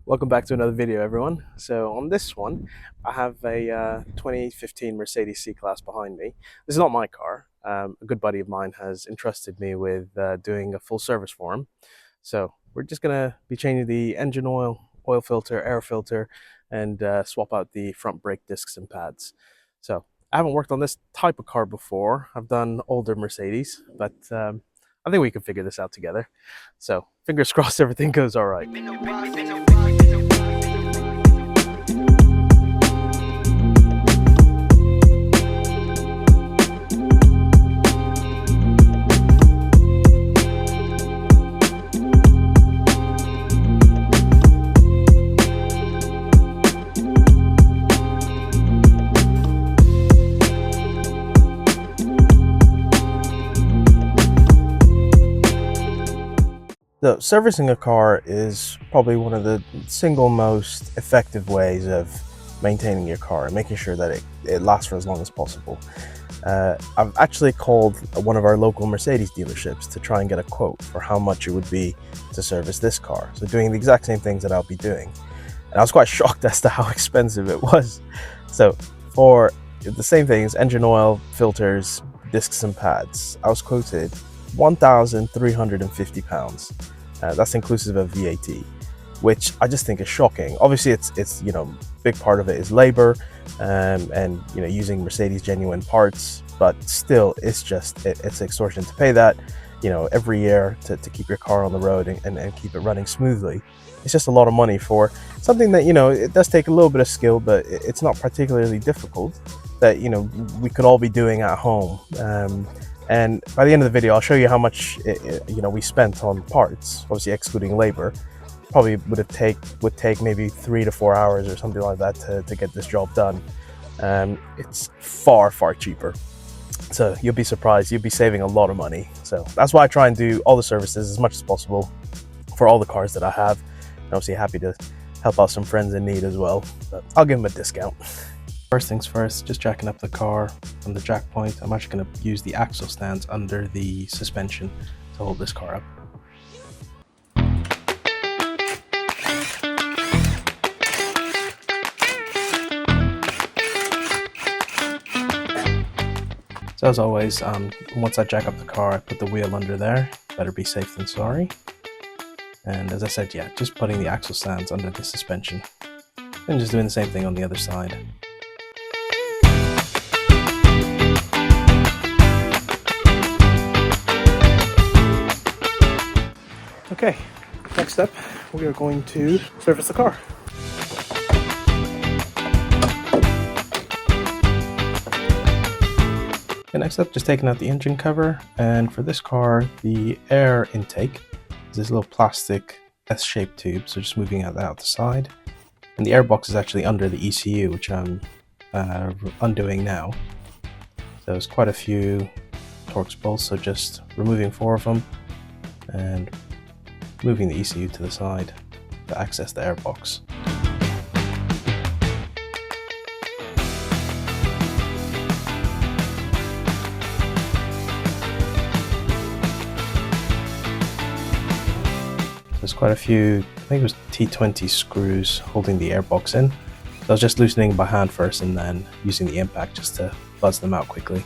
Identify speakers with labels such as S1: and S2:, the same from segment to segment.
S1: Welcome back to another video, everyone. So on this one, I have a 2015 Mercedes C-Class behind me. This is not my car. A good buddy of mine has entrusted me with doing a full service for him. So we're just gonna be changing the engine oil, oil filter, air filter, and swap out the front brake discs and pads. So I haven't worked on this type of car before. I've done older Mercedes, but I think we can figure this out together. So fingers crossed everything goes all right. So servicing a car is probably one of the single most effective ways of maintaining your car and making sure that it lasts for as long as possible. I've actually called one of our local Mercedes dealerships to try and get a quote for how much it would be to service this car. So doing the exact same things that I'll be doing. And I was quite shocked as to how expensive it was. So for the same things, engine oil, filters, discs and pads, I was quoted £1,350. That's inclusive of VAT, which I just think is shocking. Obviously, it's big part of it is labor, and using Mercedes genuine parts, but still, it's extortion to pay that, every year to keep your car on the road and keep it running smoothly. It's just a lot of money for something that it does take a little bit of skill, but it's not particularly difficult. That we could all be doing at home. And by the end of the video, I'll show you how much we spent on parts, obviously excluding labor. Probably would take maybe 3 to 4 hours or something like that to get this job done. It's far cheaper. So you'll be surprised, you'll be saving a lot of money. So that's why I try and do all the services as much as possible for all the cars that I have. And obviously happy to help out some friends in need as well, but I'll give them a discount. First things first, just jacking up the car from the jack point. I'm actually going to use the axle stands under the suspension to hold this car up. So as always, once I jack up the car, I put the wheel under there. Better be safe than sorry. And as I said, yeah, just putting the axle stands under the suspension. And just doing the same thing on the other side. Okay, next up, we are going to service the car. Okay, next up, just taking out the engine cover, and for this car, the air intake is this little plastic S-shaped tube, so just moving that out the side. And the air box is actually under the ECU, which I'm undoing now. So there's quite a few Torx bolts, so just removing 4 of them, and moving the ECU to the side to access the airbox. There's quite a few, I think it was T20 screws holding the airbox in. So I was just loosening by hand first and then using the impact just to buzz them out quickly.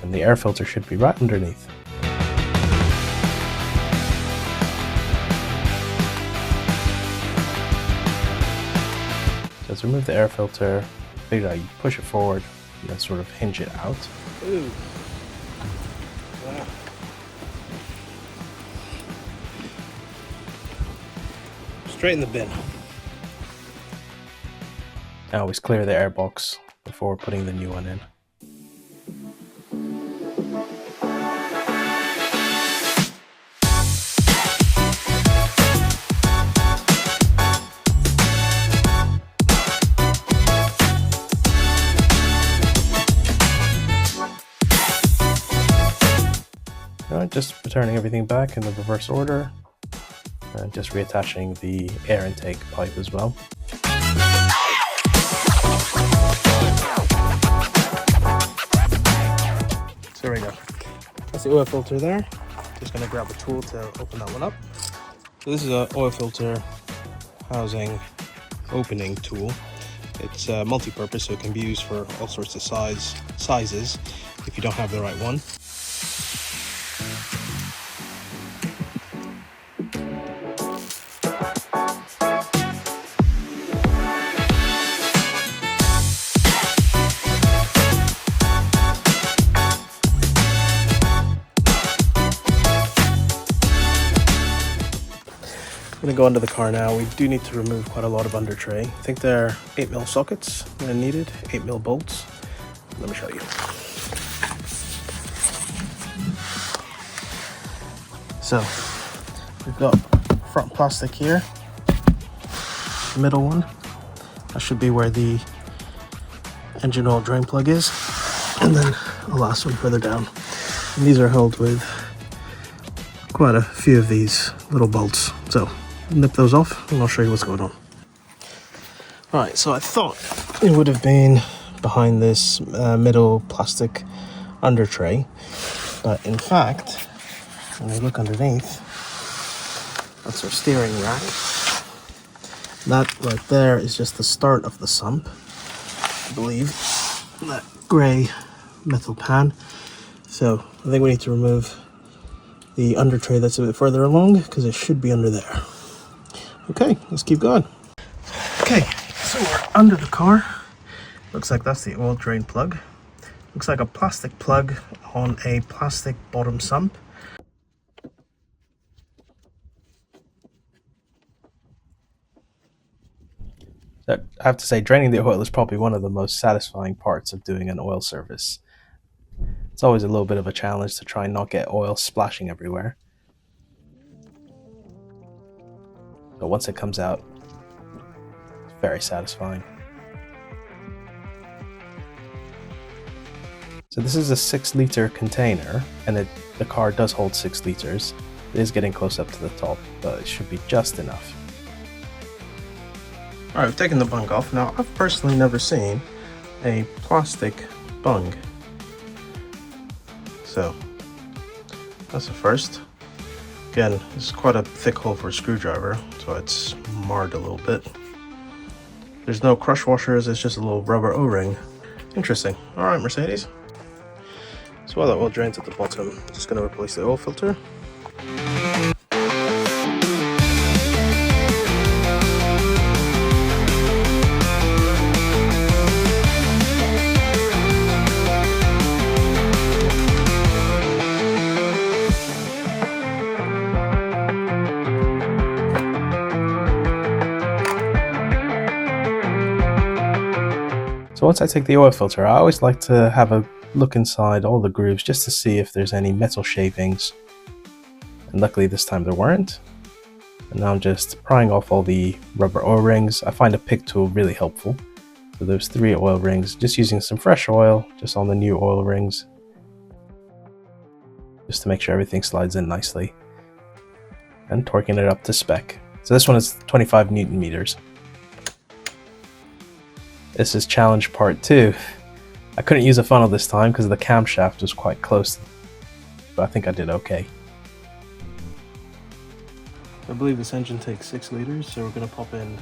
S1: And the air filter should be right underneath. Let's remove the air filter. Figure out you push it forward and then sort of hinge it out. Ooh. Wow. Straight in the bin. I always clear the air box before putting the new one in. Alright, just returning everything back in the reverse order and just reattaching the air intake pipe as well. So there we go. That's the oil filter there. Just gonna grab a tool to open that one up. So this is an oil filter
S2: housing opening tool. It's multi-purpose, so it can be used for all sorts of sizes if you don't have the right one. I'm going to go under the car now. We do need to remove quite a lot of under tray. I think they're 8mm sockets that are needed, 8mm bolts. Let me show you. So we've got front plastic here, middle one. That should be where the engine oil drain plug is, and then the last one further down. And these are held with quite a few of these little bolts. So nip those off and I'll show you what's going on. Alright, so I thought it would have been behind this middle plastic under tray, but in fact, when you look underneath, that's our steering rack. That right there is just the start of the sump, I believe. That grey metal pan. So I think we need to remove the under tray that's a bit further along, because it should be under there. Okay, let's keep going. Okay, so we're under the car. Looks like that's the oil drain plug. Looks like a plastic plug on a plastic bottom sump.
S1: I have to say, draining the oil is probably one of the most satisfying parts of doing an oil service. It's always a little bit of a challenge to try and not get oil splashing everywhere. But once it comes out, it's very satisfying. So this is a 6-liter container, and the car does hold 6 liters. It is getting close up to the top, but it should be just enough.
S2: Alright, we've taken the bung off. Now, I've personally never seen a plastic bung. So, that's the first. Again, this is quite a thick hole for a screwdriver, so it's marred a little bit. There's no crush washers, it's just a little rubber O-ring. Interesting. Alright, Mercedes. So while that oil drains at the bottom, I'm just going to replace the oil filter.
S1: So once I take the oil filter, I always like to have a look inside all the grooves just to see if there's any metal shavings. And luckily this time there weren't. And now I'm just prying off all the rubber oil rings. I find a pick tool really helpful. So there's 3 oil rings, just using some fresh oil, just on the new oil rings. Just to make sure everything slides in nicely. And torquing it up to spec. So this one is 25 Newton meters. This is challenge part 2. I couldn't use a funnel this time because the camshaft was quite close, but I think I did okay.
S2: I believe this engine takes 6 liters, so we're going to pop in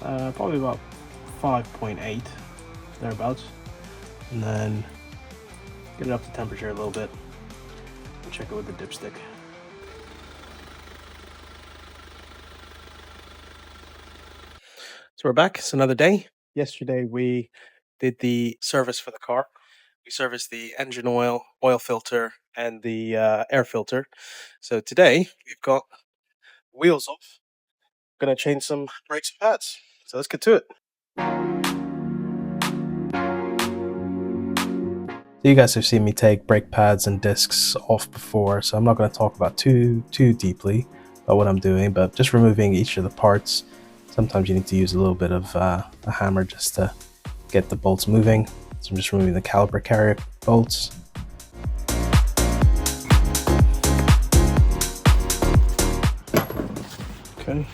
S2: probably about 5.8, thereabouts, and then get it up to temperature a little bit and check it with the dipstick. So we're back, it's another day. Yesterday we did the service for the car. We serviced the engine oil, oil filter, and the air filter. So today we've got wheels off. Gonna change some brakes and pads. So let's get to it.
S1: So you guys have seen me take brake pads and discs off before, so I'm not going to talk about too deeply about what I'm doing, but just removing each of the parts. Sometimes you need to use a little bit of a hammer just to get the bolts moving. So I'm just removing the caliper carrier bolts.
S2: Okay,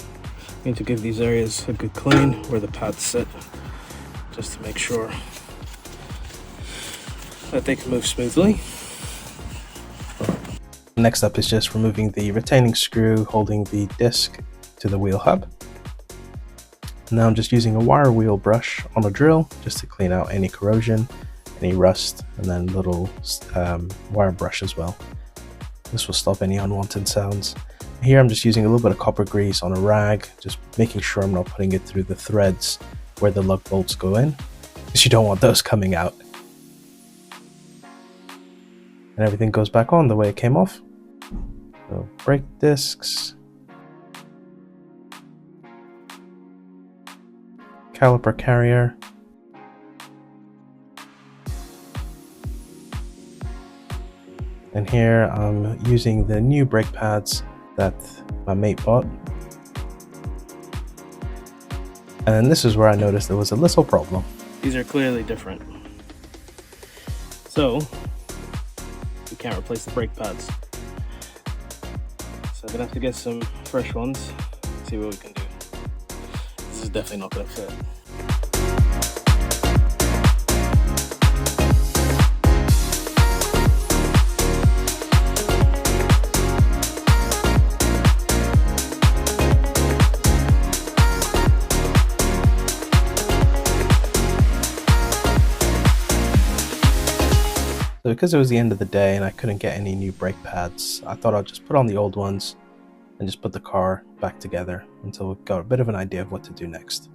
S2: need to give these areas a good clean where the pads sit, just to make sure that they can move smoothly.
S1: Next up is just removing the retaining screw holding the disc to the wheel hub. Now I'm just using a wire wheel brush on a drill just to clean out any corrosion, any rust, and then little wire brush as well. This will stop any unwanted sounds. Here I'm just using a little bit of copper grease on a rag, just making sure I'm not putting it through the threads where the lug bolts go in, because you don't want those coming out. And everything goes back on the way it came off. So brake discs, caliper carrier, and here I'm using the new brake pads that my mate bought. And this is where I noticed there was a little problem.
S2: These are clearly different. So, we can't replace the brake pads. So I'm gonna have to get some fresh ones, see what we can do. This is definitely not gonna fit.
S1: So because it was the end of the day and I couldn't get any new brake pads, I thought I'd just put on the old ones and just put the car back together until we've got a bit of an idea of what to do next.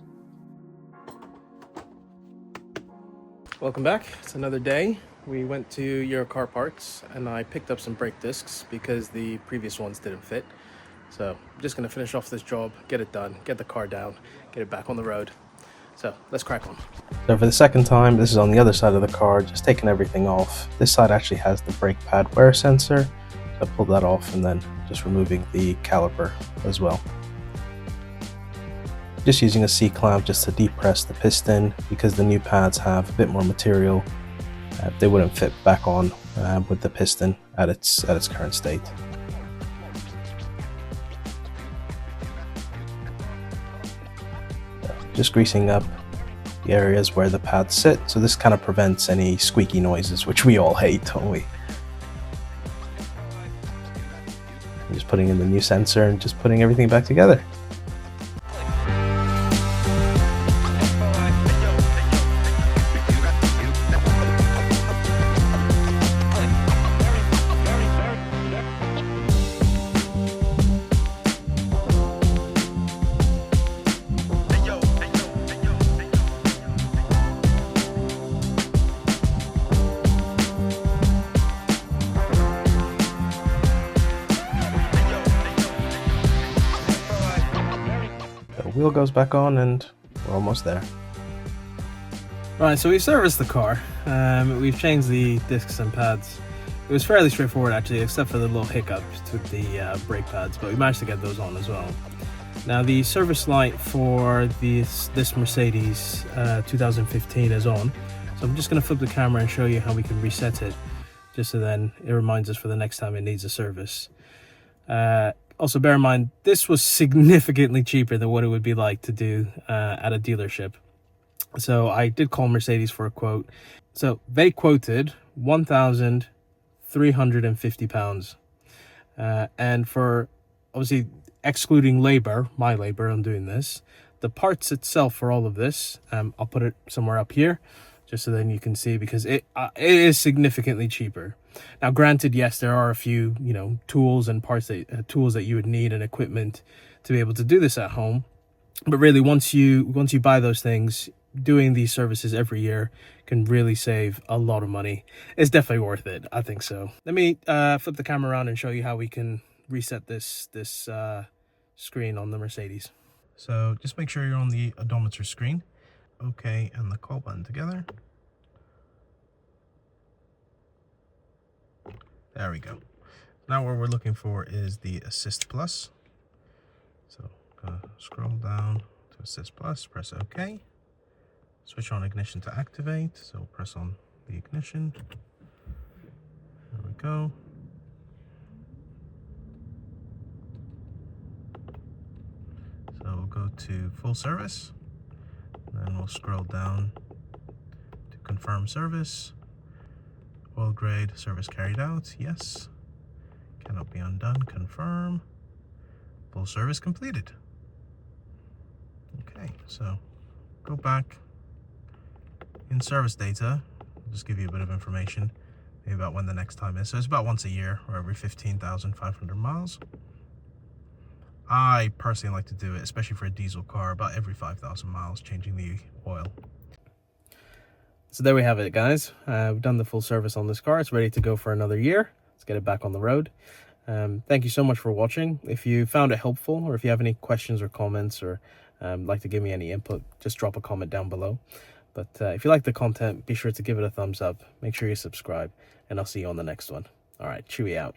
S2: Welcome back. It's another day. We went to Your Car Parts and I picked up some brake discs because the previous ones didn't fit. So I'm just going to finish off this job, get it done, get the car down, get it back on the road. So let's crack on.
S1: So for the second time, this is on the other side of the car, just taking everything off. This side actually has the brake pad wear sensor. So I pulled that off and then just removing the caliper as well. Just using a C-clamp just to depress the piston because the new pads have a bit more material. They wouldn't fit back on with the piston at its current state. Just greasing up the areas where the pads sit, so this kind of prevents any squeaky noises, which we all hate, don't we? I'm just putting in the new sensor and just putting everything back together. Wheel goes back on and we're almost there.
S2: Right, so we serviced the car. We've changed the discs and pads. It was fairly straightforward actually, except for the little hiccups with the brake pads, but we managed to get those on as well. Now the service light for this Mercedes 2015 is on, so I'm just going to flip the camera and show you how we can reset it, just so then it reminds us for the next time it needs a service. Also, bear in mind, this was significantly cheaper than what it would be like to do at a dealership. So I did call Mercedes for a quote. So they quoted £1,350. And for, obviously, excluding labor, my labor on doing this, the parts itself for all of this, I'll put it somewhere up here, just so then you can see, because it is significantly cheaper. Now, granted, yes, there are a few, tools and parts tools that you would need and equipment to be able to do this at home. But really, once you buy those things, doing these services every year can really save a lot of money. It's definitely worth it. I think so. Let me flip the camera around and show you how we can reset this screen on the Mercedes. So just make sure you're on the odometer screen. Okay, and the call button together. There we go. Now what we're looking for is the Assist Plus. So scroll down to Assist Plus, press OK. Switch on ignition to activate. So press on the ignition. There we go. So we'll go to full service. Then we'll scroll down to confirm service. Oil grade service carried out, yes. Cannot be undone, confirm. Full service completed. Okay. Okay, so go back in service data, just give you a bit of information maybe about when the next time is. So it's about once a year or every 15,500 miles. I personally like to do it, especially for a diesel car, about every 5,000 miles, changing the oil. So there we have it, guys. We've done the full service on this car. It's ready to go for another year. Let's get it back on the road. Thank you so much for watching. If you found it helpful, or if you have any questions or comments, or like to give me any input, just drop a comment down below. But if you like the content, be sure to give it a thumbs up. Make sure you subscribe, and I'll see you on the next one. All right, Chewy out.